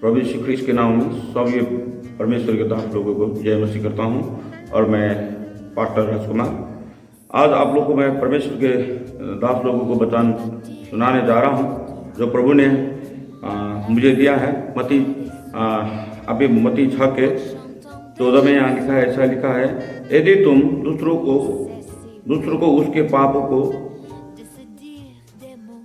प्रभु यीशु ख्रीस्त के नाम में सभी परमेश्वर के दास लोगों को जय मसीह करता हूँ। और मैं पास्टर राजकुमार आज आप लोगों को मैं परमेश्वर के दास लोगों को वचन सुनाने जा रहा हूँ जो प्रभु ने मुझे दिया है। अभी मत्ती 6:14 में यहाँ लिखा है, ऐसा लिखा है, यदि तुम दूसरों को उसके पापों को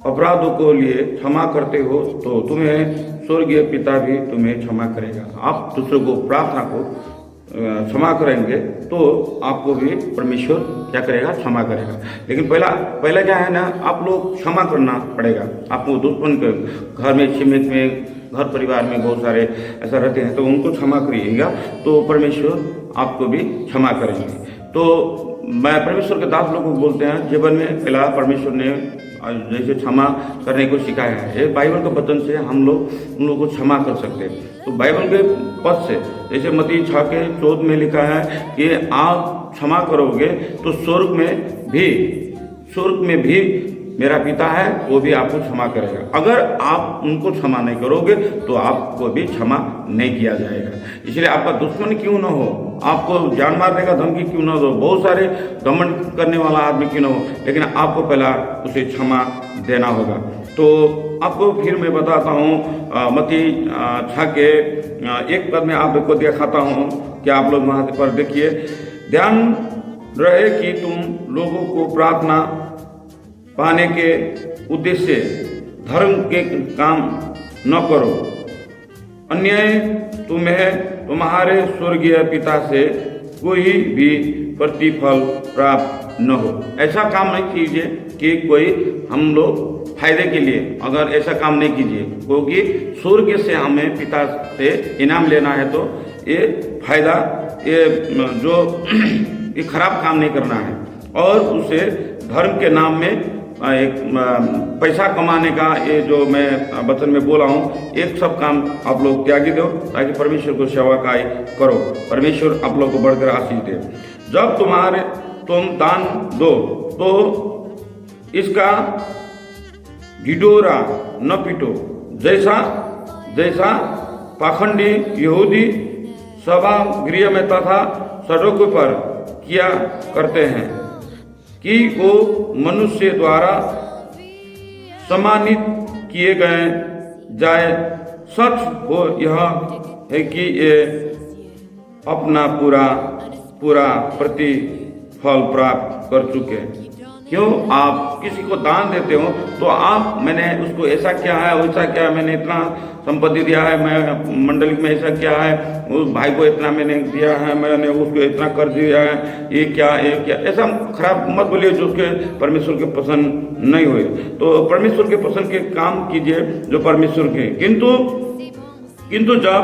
अपराधों को लिए क्षमा करते हो तो तुम्हें स्वर्गीय पिता भी तुम्हें क्षमा करेगा। आप दूसरों को प्रार्थना को क्षमा करेंगे तो आपको भी परमेश्वर क्या करेगा, क्षमा करेगा। लेकिन पहला क्या है ना, आप लोग क्षमा करना पड़ेगा। आपको दुश्मन के घर में छिमित में घर परिवार में बहुत सारे ऐसा रहते हैं तो उनको क्षमा करिएगा तो परमेश्वर आपको भी क्षमा करेंगे। तो मैं परमेश्वर के दास लोगों को बोलते हैं जीवन में पहला परमेश्वर ने जैसे क्षमा करने को सिखाया है। ये बाइबल के वचन से हम लोग उन लोगों को क्षमा कर सकते हैं। तो बाइबल के पद से जैसे मत्ती 6:14 में लिखा है कि आप क्षमा करोगे तो स्वर्ग में भी मेरा पिता है वो भी आपको क्षमा करेगा। अगर आप उनको क्षमा नहीं करोगे तो आपको भी क्षमा नहीं किया जाएगा। इसलिए आपका दुश्मन क्यों ना हो, आपको जान मारने का धमकी क्यों ना हो, बहुत सारे घमंड करने वाला आदमी क्यों ना हो, लेकिन आपको पहला उसे क्षमा देना होगा। तो आपको फिर मैं बताता हूँ मत्ती 6:1 में आपको दिखाता हूँ कि आप लोग वहाँ पर देखिए, ध्यान रहे कि तुम लोगों को प्रार्थना पाने के उद्देश्य धर्म के काम न करो, अन्याय तुम्हें तुम्हारे स्वर्गीय पिता से कोई भी प्रतिफल प्राप्त न हो। ऐसा काम नहीं कीजिए कि कोई हम लोग फायदे के लिए, अगर ऐसा काम नहीं कीजिए क्योंकि स्वर्ग से हमें पिता से इनाम लेना है तो ये फायदा ये खराब काम नहीं करना है। और उसे धर्म के नाम में एक पैसा कमाने का ये जो मैं वचन में बोला हूँ, एक सब काम आप लोग त्यागी दो ताकि परमेश्वर को सेवा का करो। परमेश्वर आप लोग को बढ़कर आशीष दे। जब तुम दान दो तो इसका ढिढोरा न पीटो जैसा पाखंडी यहूदी सभागृह में तथा सड़कों पर किया करते हैं कि वो मनुष्य द्वारा सम्मानित किए गए जाए। सच हो यह है कि ये अपना पूरा प्रतिफल प्राप्त कर चुके। क्यों आप किसी को दान देते हो तो आप मैंने उसको ऐसा किया है वैसा किया, मैंने इतना संपत्ति दिया है, मैं मंडली में ऐसा किया है, उस भाई को इतना मैंने दिया है, मैंने उसको इतना कर दिया है, ये क्या ऐसा खराब मत बोलिए जो उसके परमेश्वर के पसंद नहीं हुए। तो परमेश्वर के पसंद के काम कीजिए जो परमेश्वर के, किंतु जब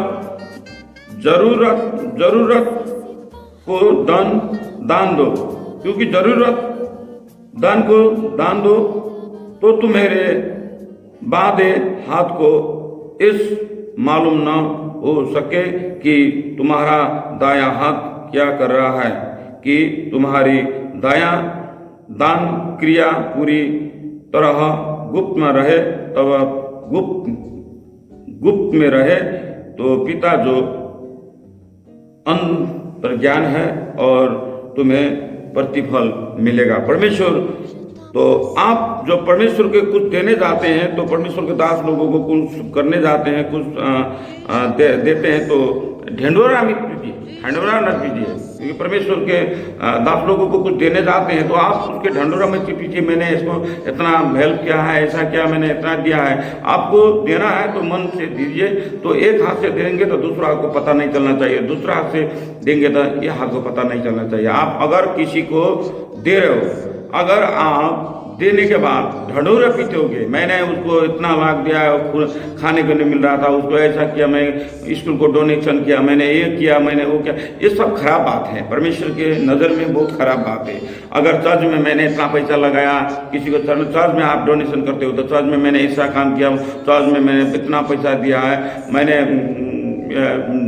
जरूरत को दान दो, क्योंकि जरूरत दान दो तो तुम्हारे बादे हाथ को इस मालूम न हो सके कि तुम्हारा दाया हाथ क्या कर रहा है, कि तुम्हारी दाया दान क्रिया पूरी तरह गुप्त में रहे, तब गुप्त में रहे तो पिता जो अंतर्ज्ञान है और तुम्हें प्रतिफल मिलेगा। परमेश्वर तो आप जो परमेश्वर के कुछ देने जाते हैं तो परमेश्वर के दास लोगों को कुछ करने जाते हैं, कुछ देते हैं तो ढिंढोरा मत पीजिए, क्योंकि परमेश्वर के दास लोगों को कुछ देने जाते हैं तो आप उसके ढिंढोरा मत पीजिए, मैंने इसको इतना हेल्प किया है, ऐसा किया, मैंने इतना दिया है। आपको देना है तो मन से दीजिए। तो एक हाथ से देंगे तो दूसरा हाथ को पता नहीं चलना चाहिए, दूसरा हाथ से देंगे तो ये हाथ को पता नहीं चलना चाहिए। आप अगर किसी को दे रहे हो, अगर आप देने के बाद ढंढोरा पीते होगे, मैंने उसको इतना लाख दिया, खाने को नहीं मिल रहा था, उसको ऐसा किया, मैं स्कूल को डोनेशन किया, मैंने ये किया, मैंने वो किया, ये सब खराब बात है, परमेश्वर के नज़र में बहुत खराब बात है। अगर चर्च में मैंने इतना पैसा लगाया, किसी को चर्च में आप डोनेशन करते हो तो चर्च में मैंने ऐसा काम किया, चर्च में मैंने इतना पैसा दिया है, मैंने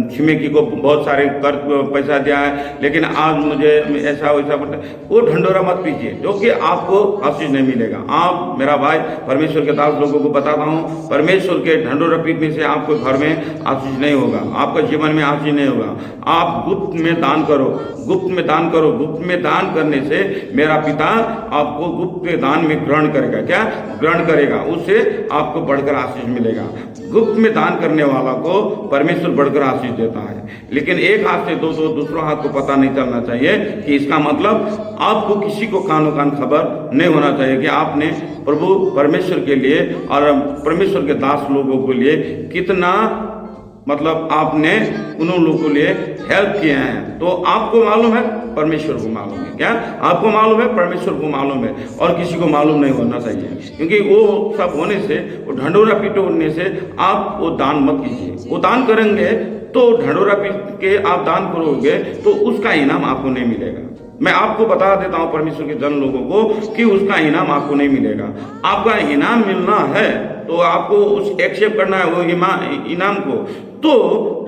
छिमेकी को बहुत सारे कर पैसा दिया है, लेकिन आज मुझे ऐसा वैसा बोलते हैं, वो ढंढोरा मत पीजिए, क्योंकि आपको आशीष नहीं मिलेगा। आप मेरा भाई परमेश्वर के दास लोगों को बताता हूँ, परमेश्वर के ढंढोरा पीटने से आपको घर में आशीष नहीं होगा, आपके जीवन में आशीष नहीं होगा। आप गुप्त में दान करो, गुप्त में दान करो। गुप्त में दान करने से मेरा पिता आपको गुप्त में दान में ग्रहण करेगा। क्या ग्रहण करेगा? उससे आपको बढ़कर आशीष मिलेगा। गुप्त में दान करने वाला को परमेश्वर बढ़कर आशीष देता है, लेकिन एक हाथ से दो दूसरों हाथ को पता नहीं चलना चाहिए कि इसका मतलब आपको किसी को कानो कान खबर नहीं होना चाहिए कि आपने प्रभु परमेश्वर के लिए और परमेश्वर के दास लोगों के लिए कितना मतलब आपने उन लोगों के लिए हेल्प किए हैं। तो आपको मालूम है, परमेश्वर को मालूम है। क्या आपको मालूम है? परमेश्वर को मालूम है, और किसी को मालूम नहीं होना चाहिए, क्योंकि वो सब होने से, वो ढंढोरा पीटने से आप वो दान मत कीजिए। वो दान करेंगे तो ढंढोरा पीट के आप दान करोगे तो उसका इनाम आपको नहीं मिलेगा। मैं आपको बता देता हूं परमेश्वर के जन लोगों को कि उसका इनाम आपको नहीं मिलेगा। आपका इनाम मिलना है तो आपको उस एक्सेप्ट करना है वो इनाम को। तो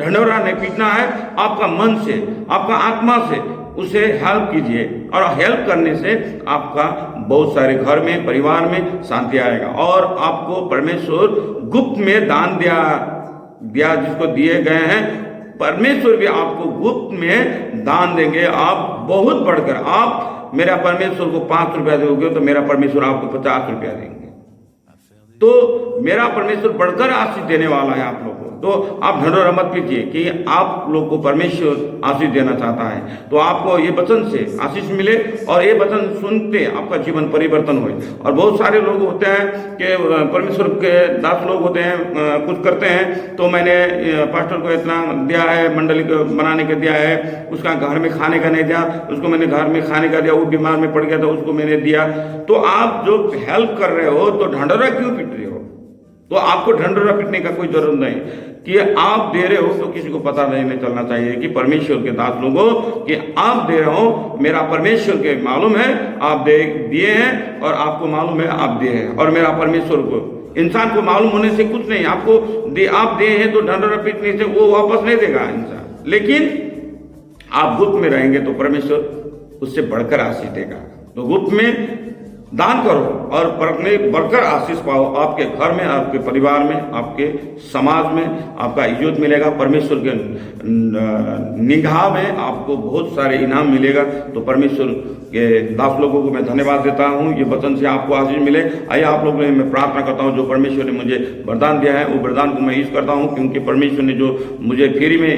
ढंढोरा नहीं पीटना है, आपका मन से, आपका आत्मा से उसे हेल्प कीजिए, और हेल्प करने से आपका बहुत सारे घर में, परिवार में शांति आएगा। और आपको परमेश्वर गुप्त में दान दिया जिसको दिए गए हैं, परमेश्वर भी आपको गुप्त में दान देंगे। आप बहुत बढ़कर, आप मेरा परमेश्वर को 5 रुपया दोगे तो मेरा परमेश्वर आपको 50 रुपया देंगे। तो मेरा परमेश्वर बढ़कर आशीष देने वाला है आप लोगों को। तो आप ढंढोरा मत पीजिए कि आप लोग को परमेश्वर आशीष देना चाहता है, तो आपको ये वचन से आशीष मिले और ये वचन सुनते आपका जीवन परिवर्तन हो। और बहुत सारे लोग होते हैं कि परमेश्वर के दास लोग होते हैं, कुछ करते हैं तो मैंने पास्टर को इतना दिया है, मंडली को बनाने का दिया है, उसका घर में खाने का नहीं दिया, उसको मैंने घर में खाने का दिया, वो बीमार में पड़ गया था उसको मैंने दिया। तो आप जो हेल्प कर रहे हो तो ढंढोरा क्यों पीट रहे हो? तो आपको ढंढोरा पीटने का कोई जरूरत नहीं कि आप दे रहे हो तो किसी को पता नहीं चलना चाहिए कि परमेश्वर के दास लोगों कि आप दे रहे हो। मेरा परमेश्वर के मालूम है आप दिए हैं, और आपको मालूम है आप दिए हैं, और मेरा परमेश्वर को, इंसान को मालूम होने से कुछ नहीं। आपको आप दिए हैं तो ढंढोरा पीटने से वो वापस नहीं देगा इंसान, लेकिन आप गुप्त में रहेंगे तो परमेश्वर उससे बढ़कर आशीष देगा। तो गुप्त में दान करो और बढ़कर आशीष पाओ। आपके घर में, आपके परिवार में, आपके समाज में आपका इज्जत मिलेगा। परमेश्वर के निगाह में आपको बहुत सारे इनाम मिलेगा। तो परमेश्वर के दास लोगों को मैं धन्यवाद देता हूँ, ये वचन से आपको आशीष मिले। आइए आप लोगों ने, मैं प्रार्थना करता हूँ, जो परमेश्वर ने मुझे वरदान दिया है वो वरदान को मैं यूज करता हूँ, क्योंकि परमेश्वर ने जो मुझे फ्री में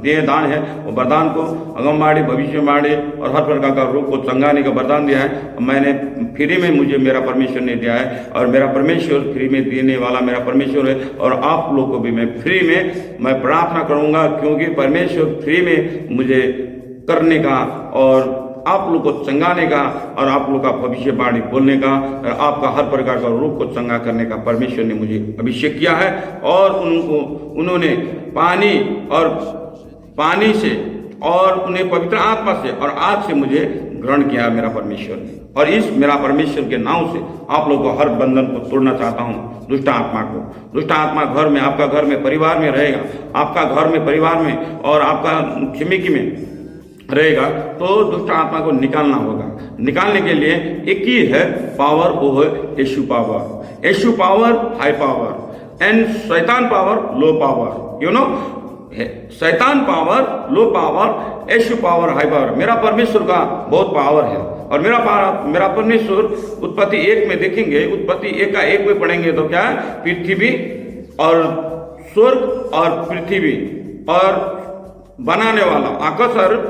दिए दान है वो वरदान को अगमवाणी, भविष्यवाणी और हर प्रकार का रोग को चंगाने का वरदान दिया है। मैंने फ्री में, मुझे मेरा परमेश्वर ने दिया है, और मेरा परमेश्वर फ्री में देने वाला मेरा परमेश्वर है। और आप लोग को भी मैं फ्री में मैं प्रार्थना करूंगा, क्योंकि परमेश्वर फ्री में मुझे करने का और आप लोग को चंगाने का और आप लोग का भविष्यवाणी बोलने का और आपका हर प्रकार का रोग को चंगा करने का परमेश्वर ने मुझे अभिषेक किया है। और उन्होंने पानी से और उन्हें पवित्र आत्मा से और आग से मुझे ग्रहण किया मेरा परमेश्वर ने। और इस मेरा परमेश्वर के नाम से आप लोगों को हर बंधन को तोड़ना चाहता हूँ, दुष्ट आत्मा को। दुष्ट आत्मा घर में, आपका घर में, परिवार में रहेगा, आपका घर में, परिवार में और आपका छिमेकी में रहेगा, तो दुष्ट आत्मा को निकालना होगा। निकालने के लिए एक ही है पावर, वो है Yeshu power. Yeshu power high power and शैतान power low power. You know, शैतान power low power, Yeshu power high power. मेरा परमेश्वर का बहुत पावर है। और मेरा परमेश्वर उत्पत्ति 1 में देखेंगे, उत्पत्ति 1 का 1 में पढ़ेंगे तो क्या है, पृथ्वी और स्वर्ग और पृथ्वी और बनाने वाला, आकाश और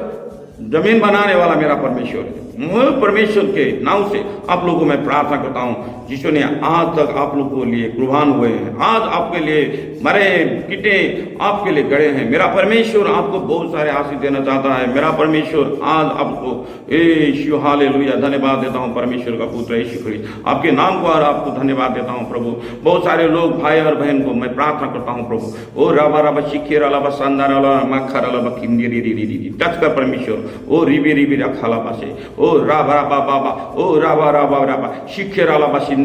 जमीन बनाने वाला मेरा परमेश्वर है। मैं परमेश्वर के नाम से आप लोगों को मैं प्रार्थना करता हूँ, जिसो ने आज तक आप लोगों के लिए कुर्बान हुए हैं, आज आपके लिए मरे किटे आपके लिए गड़े हैं। मेरा परमेश्वर आपको बहुत सारे आशीष देना चाहता है। मेरा परमेश्वर आज आपको यीशु हालेलुया धन्यवाद देता हूँ। परमेश्वर का पुत्र यीशु ख्रिस्त, आपके नाम को और आपको धन्यवाद देता हूँ प्रभु। बहुत सारे लोग भाई और बहन को मैं प्रार्थना करता हूँ प्रभु, ओ राबा राबा शिखेर अलावा शानदार अलावा मखर अलावा किंदी टच कर परमेश्वर, ओ रिबी रिबी रखा लाबा से, ओ राबा राबा बाबा, ओ राबा राबा राबा शिखेर अलावा सिंदी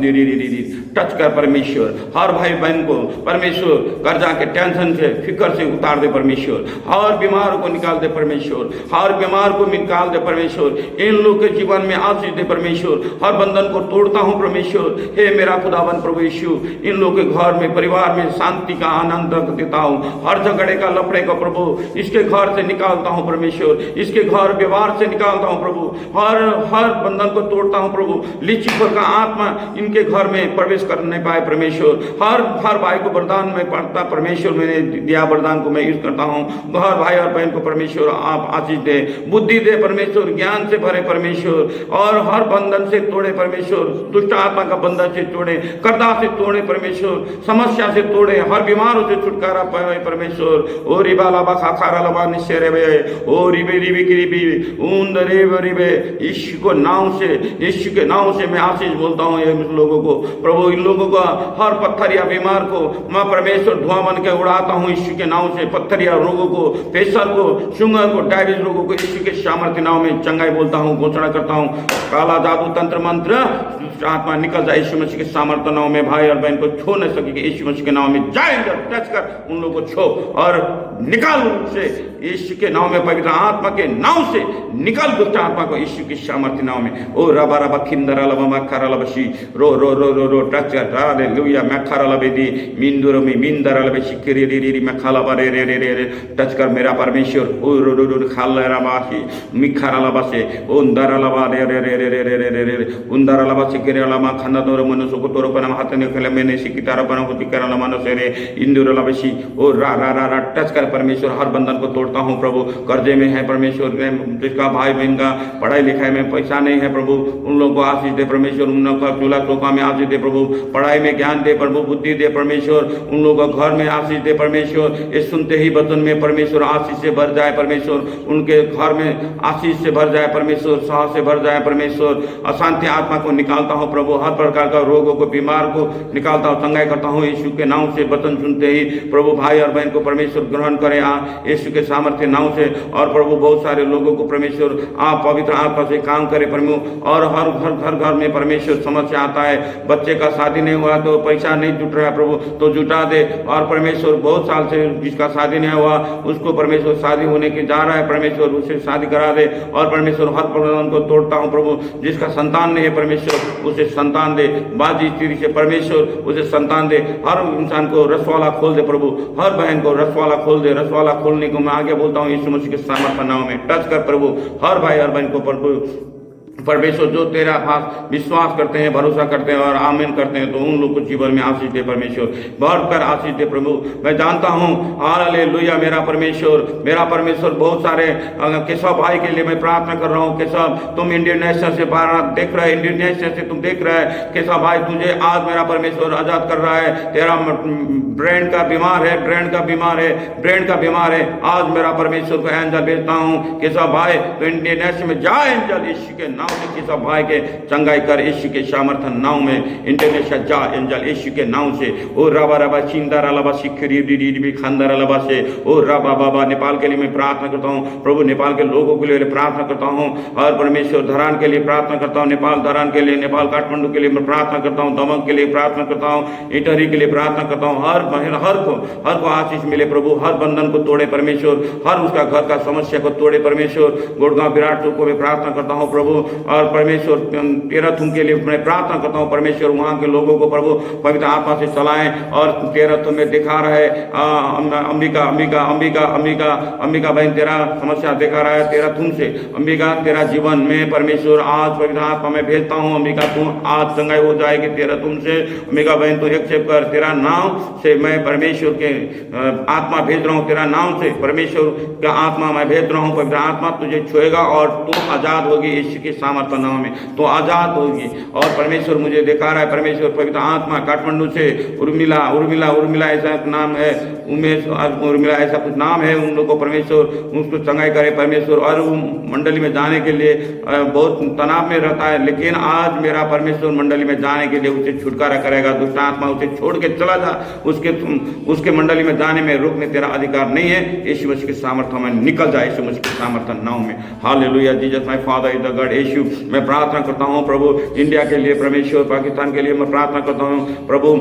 टच कर परमेश्वर। हर भाई बहन को परमेश्वर कर्जा के टेंशन से, फिक्र से उतार दे परमेश्वर। हर बीमार को निकाल दे परमेश्वर, हर बीमार को निकाल दे परमेश्वर। इन लोग के जीवन में आशीष दे परमेश्वर। हर बंधन को तोड़ता हूं परमेश्वर। हे मेरा खुदावन प्रभु यीशु, इन लोग के घर में, परिवार में शांति का आनंद देता हूं। हर झगड़े का, लफड़े का प्रभु इसके घर से निकालता हूं परमेश्वर। इसके घर व्यवहार से निकालता हूं प्रभु। हर बंधन को तोड़ता हूं प्रभु। लिचिपर का आत्मा इनके घर में प्रवेश कर नहीं पाए परमेश्वर। हर भाई को वरदान में पढ़ता परमेश्वर, मैंने दिया वरदान को मैं यूज करता हूं। हर भाई और बहन को परमेश्वर आप आशीष दे, बुद्धि दे परमेश्वर, ज्ञान से भरे परमेश्वर। और हर बंधन से तोड़े परमेश्वर, दुष्ट आत्मा का बंधन से तोड़े, कर्जा से तोड़े परमेश्वर, समस्या से तोड़े, हर बीमारों से छुटकारा पाए परमेश्वर। ओ रिबा लाबा खाखारा लाबा निश्चय रे, ओ रिबे रिबी रिबी ऊंद रे रिबे। यीशु को नाम से, यीशु के नाम से मैं आशीष बोलता हूँ ये लोगों को प्रभु। इन लोगों का हर पत्थर या बीमार को मैं परमेश्वर धुआं बन के उड़ाता हूँ यीशु के नाम से। पत्थर या रोगों को, प्रेशर को, शुगर को, डायबिटीज रोगों को यीशु के सामर्थ्य नाम में चंगाई बोलता हूँ, घोषणा करता हूँ। काला जादू, तंत्र मंत्र, आत्मा निकल जाए यीशु मसीह के सामर्थ्य नाम में। भाई और बहन को छू नहीं सकेगी यीशु मसीह के नाम में। जाएंगे टच कर उन लोगों को छो और निकाल उनसे यीशु के नाम में, पवित्र आत्मा के नाम से निकाल दुष्ट आत्मा को यीशु के सामर्थ्य नाम में। ओ रबा रबा खिंदरा लबा मखरा लबशी रो रो रो रो रो टच कर हालेलुया मखरा लबेदी मिंदुरो में मिंदरा लबशी किरी री री मखला बारे रे रे रे टच कर मेरा परमेश्वर। ओ रो रो रो खाला रबाही मिखरा लबा से उंदरा लबा रे रे रे रे रे रे रे रे उंदरा लबा से किरे लबा खंदा तोर मनुष्य को तोर पना हाथ ने खेले मैंने सिकितारा पना होती करा लबा से रे इंदुर लबशी ओ रा रा रा टच कर परमेश्वर। हर बंधन को तोड़ता हूँ प्रभु। कर्जे में है परमेश्वर, जिसका भाई बहन का पढ़ाई लिखाई में पैसा नहीं है प्रभु, उन लोगों को आशीष दे परमेश्वर। उन लोगों का चूल्हा चौका में आशीष दे प्रभु। पढ़ाई में ज्ञान दे प्रभु, बुद्धि दे परमेश्वर। उन लोगों का घर में आशीष दे परमेश्वर। ये सुनते ही वचन में परमेश्वर आशीष से भर जाए परमेश्वर। उनके घर में आशीष से भर जाए परमेश्वर, साहस से भर जाए परमेश्वर। अशांति आत्मा को निकालता हूँ प्रभु। हर प्रकार का रोगों को, बीमार को निकालता हूँ, चंगाई करता हूँ यीशु के नाम से। वचन सुनते ही प्रभु भाई और बहन को परमेश्वर ग्रहण करे यीशु के सामर्थ्य नाम से। और प्रभु बहुत सारे लोगों को परमेश्वर आप पवित्र आत्मा से काम करे प्रभु। और हर घर में परमेश्वर समस्या आता है। बच्चे का शादी नहीं हुआ तो पैसा नहीं जुट रहा है प्रभु, तो जुटा दे। और परमेश्वर बहुत साल से जिसका शादी नहीं हुआ उसको परमेश्वर शादी होने के जा रहा है परमेश्वर, उसे शादी करा दे। और परमेश्वर हर प्रबंधन को तोड़ता हूँ प्रभु। जिसका संतान नहीं है परमेश्वर उसे संतान दे। बाजी स्त्री से परमेश्वर उसे संतान दे। हर इंसान को रसवाला खोल दे प्रभु। हर बहन को रसवाला खोल दे। रसवाला खोलने को मैं आगे बोलता हूँ यीशु मसीह के सामर्थ्य नाम में। टच कर प्रभु हर भाई और बहन को प्रभु। परमेश्वर जो तेरा पास विश्वास करते हैं, भरोसा करते हैं और आमीन करते हैं, तो उन लोग को जीवन में आशीष दे परमेश्वर। बढ़कर आशीष दे प्रभु। मैं जानता हूँ हालेलुया मेरा परमेश्वर बहुत सारे केशव भाई के लिए मैं प्रार्थना कर रहा हूँ। केशव तुम इंडियन नेशनल से देख रहे, इंडियन नेशनल से तुम देख रहे हैं। केशव भाई तुझे आज मेरा परमेश्वर आजाद कर रहा है। तेरा ब्रेन का बीमार है। आज मेरा परमेश्वर को एंजल भेजता हूँ। केशव भाई तो इंडियन नेशनल में जा एंजल यीशु के नाम से। केशव भाई के चंगाई कर यीशु के सामर्थ्य नाम में। इंटरनेशनल जा एंजल यीशु के नाम से। ओ रबा रबा चिंदारा लबा सिखरी डी खंदारा लबा से। ओ रबा बाबा नेपाल के लिए मैं प्रार्थना करता हूँ प्रभु। नेपाल के लोगों के लिए प्रार्थना करता हूँ। और परमेश्वर धरान के लिए प्रार्थना करता हूँ। नेपाल धरान के लिए, नेपाल काठमांडू के लिए मैं प्रार्थना करता हूँ। दमन के लिए प्रार्थना करता हूँ। इटहरी के लिए प्रार्थना करता हूँ। हर को आशीष मिले प्रभु। हर बंधन को तोड़े परमेश्वर। हर उसका घर का समस्या को तोड़े परमेश्वर। गुड़गांव विराट चौक को मैं प्रार्थना करता हूँ प्रभु। और परमेश्वर तेरथुम के लिए मैं प्रार्थना करता हूँ परमेश्वर। वहाँ के लोगों को प्रभु पवित्र आत्मा से चलाएं। और तेरथुम में दिखा रहा है अंबिका बहन तेरा समस्या दिखा रहा है तेरथुम से। अंबिका तेरा जीवन में परमेश्वर आज पवित्र आत्मा में भेजता हूँ। अंबिका तू आज चंगाई हो जाएगी तेरथुम से। अंबिका बहन तू एक्सेप्ट कर। तेरा नाम से मैं परमेश्वर के आत्मा भेज रहा हूँ। तेरा नाम से परमेश्वर का आत्मा मैं भेज रहा हूँ। पवित्र आत्मा तुझे छुएगा और तू आजाद होगी यीशु के सामर्थ्य नाम में। तो आजाद होगी। और परमेश्वर मुझे दिखा रहा है परमेश्वर पवित्र आत्मा काठमांडू से उर्मिला ऐसा नाम है, उमेश उर्मिला ऐसा कुछ नाम है। उन लोगों को परमेश्वर उसको चंगाई करे परमेश्वर। और मंडली में जाने के लिए बहुत तनाव में रहता है, लेकिन आज मेरा परमेश्वर मंडली में जाने के लिए उसे छुटकारा करेगा। दुष्ट आत्मा उसे छोड़ के चला जा। उसके मंडली में जाने में रोकने तेरा अधिकार नहीं है। यीशु मसीह के सामर्थ्य में निकल जाए। यीशु मसीह के सामर्थ्य नाम में hallelujah. Jesus my father is the God. Yeshu Yeshu. मैं प्रार्थना करता हूँ प्रभु इंडिया के लिए परमेश्वर, पाकिस्तान के लिए मैं प्रार्थना करता हूँ प्रभु,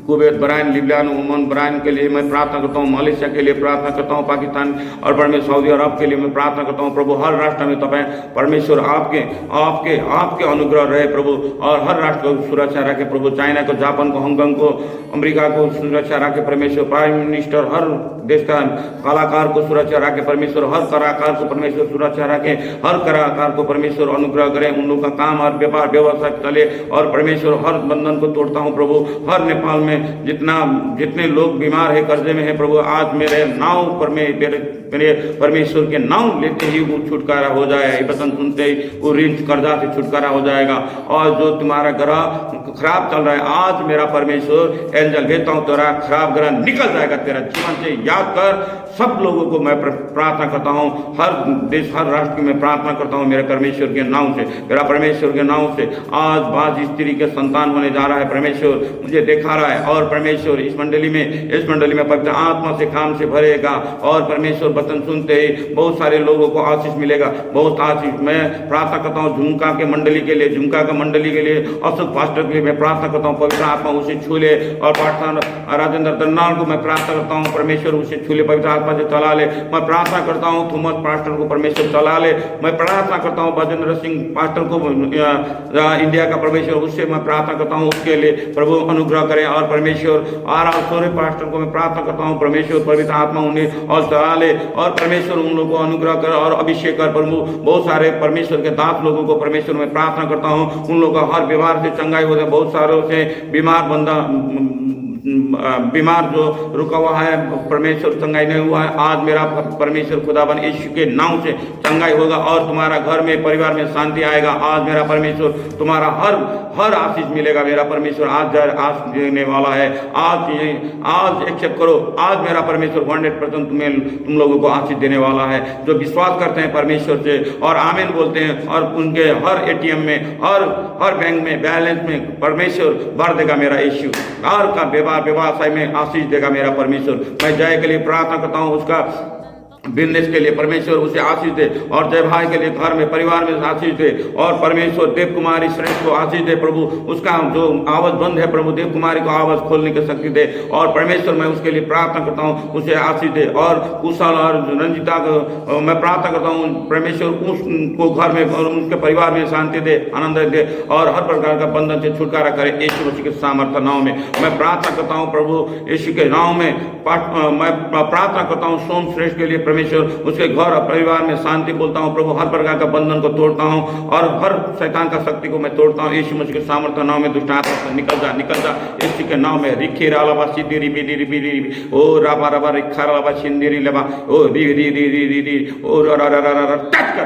कुवैत, बहरीन, लिबियान, ओमान, बहरीन के लिए मैं प्रार्थना करता हूँ, मलेशिया के लिए प्रार्थना करता हूँ, पाकिस्तान और परमेश्वर सऊदी अरब के लिए मैं प्रार्थना करता हूँ प्रभु। हर राष्ट्र में तपाईँ परमेश्वर आपके आपके आपके अनुग्रह रहे प्रभु, और हर राष्ट्र को सुरक्षा रखे प्रभु। चाइना को, जापान को, हांगकांग को, अमेरिका को सुरक्षा रखे परमेश्वर। प्राइम मिनिस्टर हर देश का कलाकार को सुरक्षा रखे परमेश्वर, हर कलाकार को परमेश्वर सुरक्षा रखे, हर कलाकार को परमेश्वर अनुग्रह करे, उन लोगों का काम और व्यापार व्यवसाय चले। और परमेश्वर हर बंधन को तोड़ता हूँ प्रभु। हर नेपाल में जितने लोग बीमार है, कर्जे में है प्रभु, आज मेरे नाव पर मेरे परमेश्वर के नाम लेते ही वो छुटकारा हो जाए। वचन सुनते ही वो ऋण कर्जा से छुटकारा हो जाएगा। और जो तुम्हारा ग्रह खराब चल रहा है, आज मेरा परमेश्वर एंजल भेजता हूँ, तेरा खराब ग्रह निकल जाएगा तेरा जीवन से। याद कर, सब लोगों को मैं प्रार्थना करता हूँ, हर देश हर राष्ट्र की मैं प्रार्थना करता हूँ मेरे परमेश्वर के नाम से, मेरा परमेश्वर के नाम से। आज बाज स्त्री के संतान होने जा रहा है परमेश्वर, मुझे देखा रहा है। और परमेश्वर इस मंडली में पवित्र आत्मा से काम से भरेगा। और परमेश्वर वचन सुनते ही बहुत सारे लोगों को आशीष मिलेगा, बहुत आशीष। मैं प्रार्थना करता हूँ झुमका के मंडली के लिए, झुमका के मंडली के लिए, अशोक पास्टर के लिए मैं प्रार्थना करता हूँ पवित्र आत्मा उसे छू ले। और प्रार्थना राजेंद्र दन्नाल को मैं प्रार्थना करता हूँ परमेश्वर उसे छू ले, पवित्र आत्मा से चला ले। मैं प्रार्थना करता हूँ थॉमस पास्टर को परमेश्वर चला ले। मैं प्रार्थना करता हूँ भजेंद्र सिंह पास्टर को इंडिया का परमेश्वर, उससे मैं प्रार्थना करता हूँ उसके लिए प्रभु अनुग्रह करें। और परमेश्वर आर सोरे पास्टर को मैं प्रार्थना करता हूँ परमेश्वर पवित्र आत्मा उन्हें और चला ले। और परमेश्वर उन लोगों को अनुग्रह कर और अभिषेक कर प्रभु। बहुत सारे परमेश्वर के दास लोगों को परमेश्वर में प्रार्थना करता हूँ, उन लोगों का हर बीमार से चंगाई हो जाए। बहुत सारों से बीमार जो रुका हुआ है परमेश्वर चंगाई नहीं हुआ है, आज मेरा परमेश्वर खुदाबंद यीशु के नाम से चंगाई होगा। और तुम्हारा घर में परिवार में शांति आएगा। आज मेरा परमेश्वर तुम्हारा हर आशीष मिलेगा। मेरा परमेश्वर आज देने वाला है। आज एक्सेप्ट करो, आज मेरा परमेश्वर 100% तुम लोगों को आशीष देने वाला है। जो विश्वास करते हैं परमेश्वर से और आमीन बोलते हैं, और उनके हर एटीएम में हर बैंक में बैलेंस में परमेश्वर भर देगा मेरा यीशु। और का व्यवसाय में आशीष देगा मेरा परमेश्वर। मैं जय के लिए प्रार्थना करता हूँ, उसका बिजनेस के लिए परमेश्वर उसे आशीष दे। और जय भाई के लिए घर में परिवार में आशीष दे। और परमेश्वर देव कुमारी श्रेष्ठ को आशीष दे प्रभु। उसका जो आवाज बंद है प्रभु, देव कुमारी को आवाज खोलने की शक्ति दे। और परमेश्वर मैं उसके लिए प्रार्थना करता हूँ, उसे आशीष दे। और कुशल और रंजिता को मैं प्रार्थना करता हूँ परमेश्वर उसको घर में और उनके परिवार में शांति दे, आनंद दे। और हर प्रकार का बंधन से छुटकारा करे यीशु मसीह के सामर्थ्य नाम में मैं प्रार्थना करता हूँ प्रभु। यीशु के नाम में मैं प्रार्थना करता हूँ सोम श्रेष्ठ के लिए परमेश्वर, उसके घर और परिवार में शांति बोलता हूँ प्रभु। हर प्रकार का बंधन को तोड़ता हूँ और हर शैतान का शक्ति को मैं तोड़ता हूँ यीशु मसीह के सामर्थ्य नाम में। दुष्ट आत्मा से निकल जा यीशु के नाम में। रिखी रालाबा सिद्धिरी बिदी बिदी ओ राबा राबा रिखा रालाबा सिंधिरी लेबा ओ री री री री री री ओ रा रा रा रा टच कर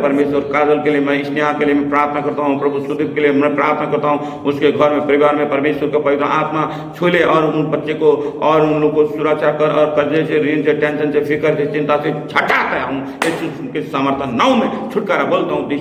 परमेश्वर। काजल के लिए मैं, स्नेहा के लिए मैं प्रार्थना करता हूँ प्रभु। सुदीप के लिए मैं प्रार्थना करता हूँ, उसके घर में परिवार में परमेश्वर का पवित्र आत्मा छूले। और उन बच्चे को और उन लोग को सुरक्षा कर और कर्जे से, ऋण से, टेंशन से, फिकर से, चिंता से छटाता हूँ यीशु के सामर्थ्य नाम में। छुटकारा बोलता हूँ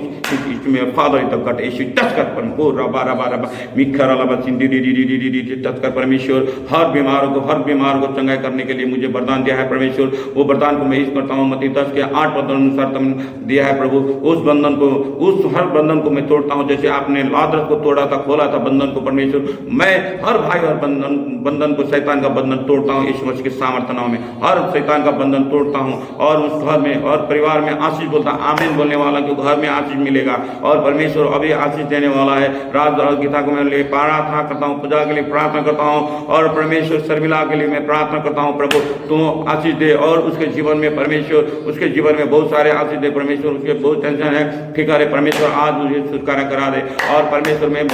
इसमें फादर इन द गट यीशु टच कर पर ओ रबा रबा रबा मिखा रबा सिंधी डी डी डी डी डी टच कर परमेश्वर। हर बीमार को चंगाई करने के लिए मुझे वरदान दिया है परमेश्वर। वो वरदान को मैं इस करता हूँ मत्ती 10 के 8 पद अनुसार तुमने दिया है प्रभु। उस हर बंधन को मैं तोड़ता हूँ, जैसे आपने लाजरस को तोड़ा था, खोला था बंधन को परमेश्वर। मैं हर भाई और बंधन को, शैतान का बंधन तोड़ता हूँ यीशु मसीह के सामर्थ्य नाम में। हर शैतान का बंधन तोड़ता हूँ और उस घर में और परिवार में आशीष बोलता आमीन बोलने वाला कि घर में आशीष मिलेगा। और परमेश्वर अभी आशीष देने वाला है। राज गीता को मैं लिए प्रार्थना करता हूँ, पूजा के लिए प्रार्थना करता हूँ। और परमेश्वर शर्मिला के लिए मैं प्रार्थना करता हूँ प्रभु तू आशीष दे। और उसके जीवन में परमेश्वर, उसके जीवन में बहुत सारे आशीष दे परमेश्वर। उसके बहुत टेंशन है, ठीक है परमेश्वर आज मुझे छुटकारा करा दे। और परमेश्वर मैं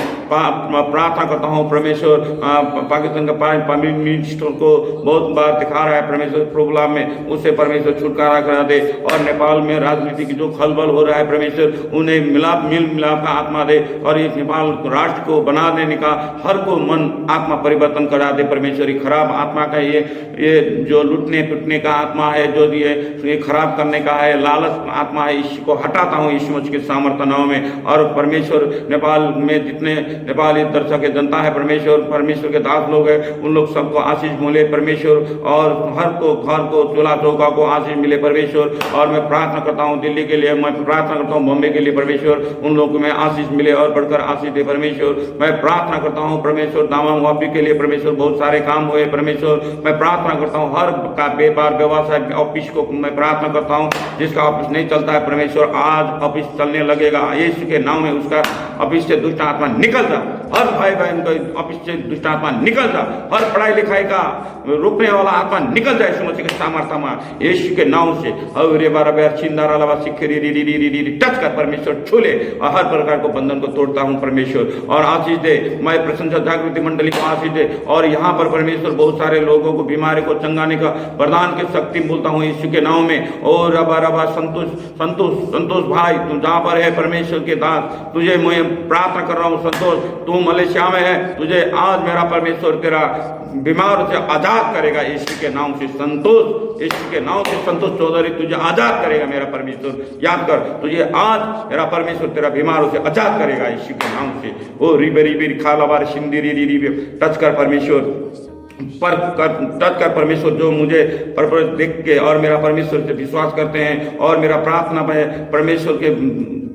प्रार्थना करता हूँ परमेश्वर पाकिस्तान का प्राइम मिनिस्टर को बहुत बार दिखा रहा है परमेश्वर प्रॉब्लम में, उससे परमेश्वर छुटकारा करा दे। और नेपाल में राजनीति की जो खलबल हो रहा है परमेश्वर उन्हें मिलाप का आत्मा दे। और इस नेपाल राष्ट्र को बना देने का हर को मन आत्मा परिवर्तन करा दे परमेश्वर। खराब आत्मा का ये जो लुटने पिटने का आत्मा है, जो ये खराब करने का है, लालच आत्मा है, इसको हटाता हूँ यीशु मसीह के सामर्थ्य नाम में। और परमेश्वर नेपाल में जितने नेपाली दर्शक जनता है परमेश्वर के दास लोग हैं, उन लोग सबको आशीष मिले परमेश्वर। और हर को घर को चुला चोला चौका को आशीष मिले परमेश्वर। और मैं प्रार्थना करता हूँ दिल्ली के लिए, मैं प्रार्थना करता हूँ बॉम्बे के लिए परमेश्वर, उन लोगों को मैं आशीष मिले और बढ़कर आशीष दे परमेश्वर। मैं प्रार्थना करता हूँ परमेश्वर दामा वापी के लिए परमेश्वर, बहुत सारे काम हुए परमेश्वर। मैं प्रार्थना करता हूँ हर का व्यापार व्यवसाय ऑफिस को मैं प्रार्थना करता हूँ, जिसका ऑफिस नहीं चलता है परमेश्वर आज ऑफिस चलने लगेगा यीशु के नाम में। उसका ऑफिस से दुष्ट आत्मा निकल जा, हर भाई बहन का ऑफिस से दुष्ट आत्मा निकल जा, हर पढ़ाई लिखाई का रोकने वाला आत्मा निकल जाए यीशु मसीह के सामर्थ्य में, यीशु के नाम से। अरे बारह छिंदारा लवा सिक्खी टच कर परमेश्वर, छूले और हर प्रकार को बंधन को तोड़ता हूँ परमेश्वर। और आशीष दे, मैं प्रशंसा जागृति मंडली को आशीष दे। और यहाँ पर परमेश्वर बहुत सारे लोगों को बीमारी को चंगाने का वरदान की शक्ति बोलता हूँ यीशु के नाम में। और रबा रबा संतोष संतोष संतोष भाई तू जहाँ पर है परमेश्वर के दास, तुझे मैं प्रार्थना कर रहा हूँ संतोष, तू मलेशिया में है, तुझे आज मेरा परमेश्वर तेरा बीमार से आजाद करेगा यीशु के नाम से। संतोष यीशु के नाम से संतोष चौधरी तुझे आजाद करेगा मेरा परमेश्वर, याद कर तुझे आज मेरा परमेश्वर तेरा बीमारों से आजाद करेगा यीशु के नाम से। ओ रिबे रिबे खाला बार सिंदी रिबे टच कर परमेश्वर, पर टच कर परमेश्वर, जो मुझे पर देख के और मेरा परमेश्वर से विश्वास करते हैं और मेरा प्रार्थना में परमेश्वर के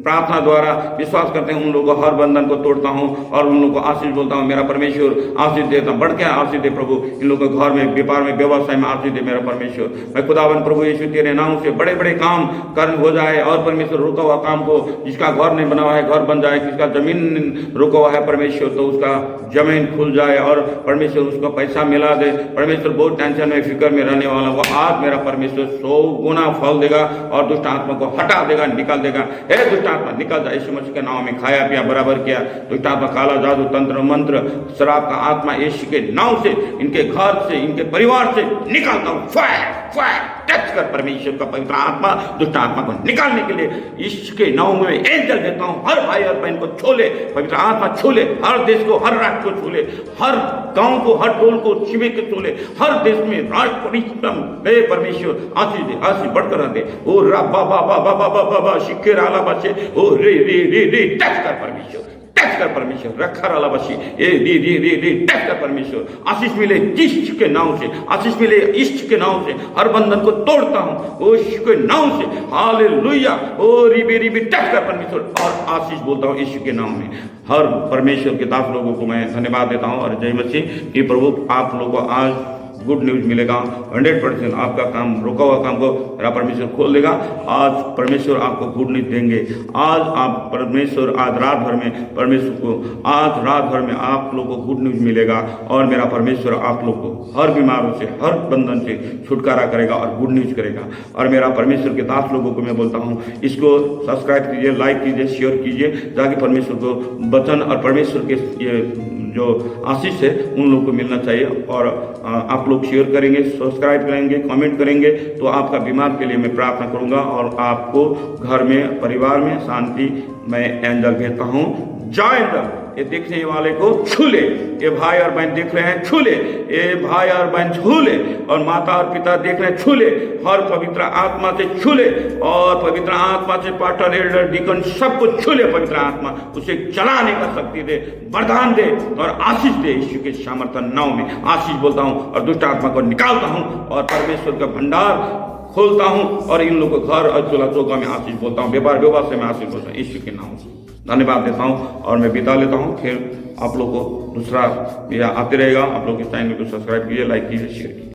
प्रार्थना द्वारा विश्वास करते हैं, उन लोगों को हर बंधन को तोड़ता हूं और उन लोगों को आशीष बोलता हूं मेरा परमेश्वर, आशीष देता हूं, बढ़ के आशीष दे प्रभु, इन लोगों के घर में व्यापार में व्यवसाय में आशीष दे मेरा परमेश्वर। मैं खुदावन प्रभु यीशु तेरे नाम से बड़े बड़े काम कर्म हो जाए और परमेश्वर रुका हुआ काम को, जिसका घर नहीं बना हुआ है घर बन जाए, जिसका जमीन रुका हुआ है परमेश्वर तो उसका जमीन खुल जाए और परमेश्वर उसको पैसा मिला दे परमेश्वर। बहुत टेंशन में फिक्र में रहने वाला वो आज मेरा परमेश्वर 100 गुना फल देगा और दुष्ट आत्मा को हटा देगा, निकाल देगा। हे दुष्ट आत्मा निकल जाए यीशु मसीह के नाम में। खाया पिया बराबर किया दुष्ट आत्मा, काला जादू तंत्र मंत्र शराब का आत्मा यीशु के नाम से इनके घर से इनके परिवार से निकालता हूँ। फायर फायर टच कर परमेश्वर का पवित्र आत्मा दुष्ट आत्मा को निकालने के लिए यीशु के नाम में एंजल देता हूँ। हर भाई और बहन को छूले पवित्र आत्मा, छूले हर देश को, हर राज्य को छूले, हर गांव को, हर टोल को छिमे के छूले, हर देश में राज परिश्रम दे परमेश्वर, आशीष दे, आशीष बढ़कर दे। ओ रा बाबा बाबा बाबा बाबा शिखे राला बचे, ओ रे रे रे रे टच कर परमेश्वर, टच कर परमेश्वर, रखा राला बसी ए रे रे रे रे टच कर परमेश्वर। आशीष मिले यीशु के नाम से, आशीष मिले यीशु के नाम से, हर बंधन को तोड़ता हूँ ओ यीशु के नाम से। हालेलुया। ओ रिबे रिबे टच कर परमेश्वर और आशीष बोलता हूँ यीशु के नाम में। हर परमेश्वर के दास लोगों को मैं धन्यवाद देता हूँ और जय मसीह कि प्रभु आप लोगों को आज गुड न्यूज मिलेगा 100%। आपका काम रुका हुआ काम को मेरा परमेश्वर खोल देगा। आज परमेश्वर आपको गुड न्यूज देंगे। आज आप परमेश्वर आज रात भर में परमेश्वर को आज रात भर में आप लोगों को गुड न्यूज मिलेगा और मेरा परमेश्वर आप लोग को हर बीमारों से हर बंधन से छुटकारा करेगा और गुड न्यूज करेगा। और मेरा परमेश्वर के दास लोगों को मैं बोलता हूँ इसको सब्सक्राइब कीजिए, लाइक कीजिए, शेयर कीजिए, ताकि परमेश्वर को वचन और परमेश्वर के ये जो आशीष है उन लोगों को मिलना चाहिए। और आप लोग शेयर करेंगे, सब्सक्राइब करेंगे, कमेंट करेंगे तो आपका बीमार के लिए मैं प्रार्थना करूंगा और आपको घर में परिवार में शांति मैं एंजल भेजता हूं। जय एंजल। ये देखने वाले को छूले, ये भाई और बहन देख रहे हैं छूले, ये भाई और बहन छूले और माता और पिता देख रहे हैं छूले, हर पवित्र आत्मा से छूले और पवित्र आत्मा से पास्टर एल्डर डीकन सबको छूले पवित्र आत्मा, उसे चलाने का शक्ति दे, वरदान दे और आशीष दे। यीशु के सामर्थ्य नाम में आशीष बोलता हूँ और दुष्ट आत्मा को निकालता हूँ और परमेश्वर का भंडार खोलता हूँ और इन लोगों को घर और चूल्हा चौका में आशीष बोलता हूँ, व्यापार व्यवसाय में आशीष बोलता हूँ यीशु के नाम से। धन्यवाद देता हूँ और मैं विदा लेता हूँ। फिर आप लोग को दूसरा आते रहेगा। आप लोग इस चैनल को सब्सक्राइब कीजिए, लाइक कीजिए, शेयर कीजिए।